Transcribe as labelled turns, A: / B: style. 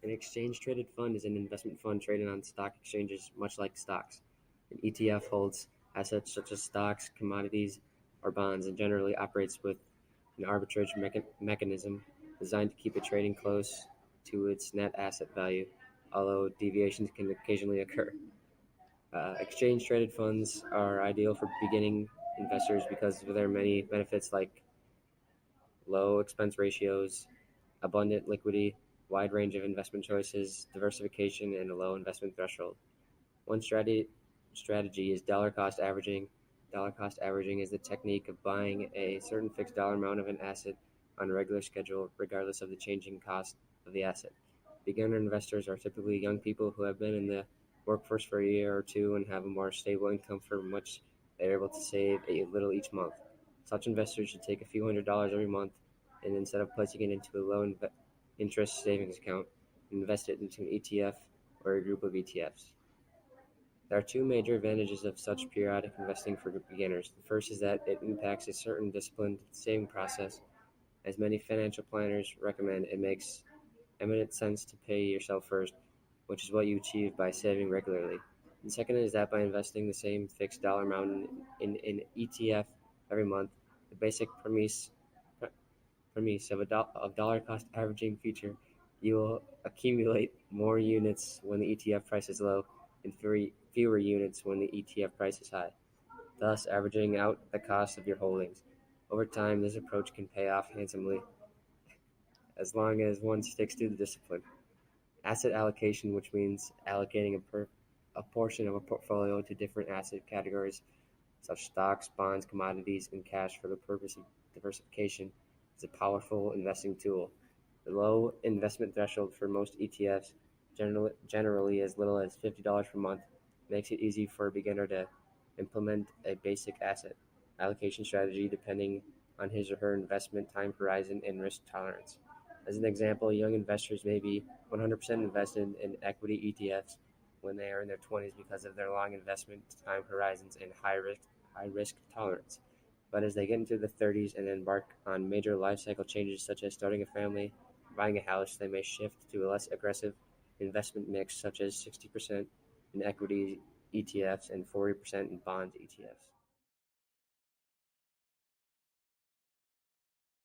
A: An exchange-traded fund is an investment fund traded on stock exchanges, much like stocks. An ETF holds assets such as stocks, commodities, or bonds, and generally operates with an arbitrage mechanism designed to keep it trading close to its net asset value, although deviations can occasionally occur. Exchange-traded funds are ideal for beginning investors because of their many benefits like low expense ratios, abundant liquidity, wide range of investment choices, diversification, and a low investment threshold. One strategy is dollar cost averaging. Dollar cost averaging is the technique of buying a certain fixed dollar amount of an asset on a regular schedule, regardless of the changing cost of the asset. Beginner investors are typically young people who have been in the workforce for a year or two and have a more stable income from which they are able to save a little each month. Such investors should take a few $100s every month and instead of placing it into a low interest savings account, invest it into an ETF or a group of ETFs. There are two major advantages of such periodic investing for beginners. The first is that it impacts a certain disciplined saving process. As many financial planners recommend, it makes eminent sense to pay yourself first, which is what you achieve by saving regularly. And second is that by investing the same fixed dollar amount in an ETF every month, the basic premise of dollar cost averaging feature, you will accumulate more units when the ETF price is low and fewer units when the ETF price is high, thus averaging out the cost of your holdings. Over time, this approach can pay off handsomely as long as one sticks to the discipline. Asset allocation, which means allocating a portion of a portfolio to different asset categories, such as stocks, bonds, commodities, and cash for the purpose of diversification, is a powerful investing tool. The low investment threshold for most ETFs, generally as little as $50 per month, makes it easy for a beginner to implement a basic asset allocation strategy depending on his or her investment time horizon and risk tolerance. As an example, young investors may be 100% invested in equity ETFs when they are in their 20s because of their long investment time horizons and high risk tolerance. But as they get into the 30s and embark on major life cycle changes such as starting a family, buying a house, they may shift to a less aggressive investment mix such as 60% in equity ETFs and 40% in bond ETFs.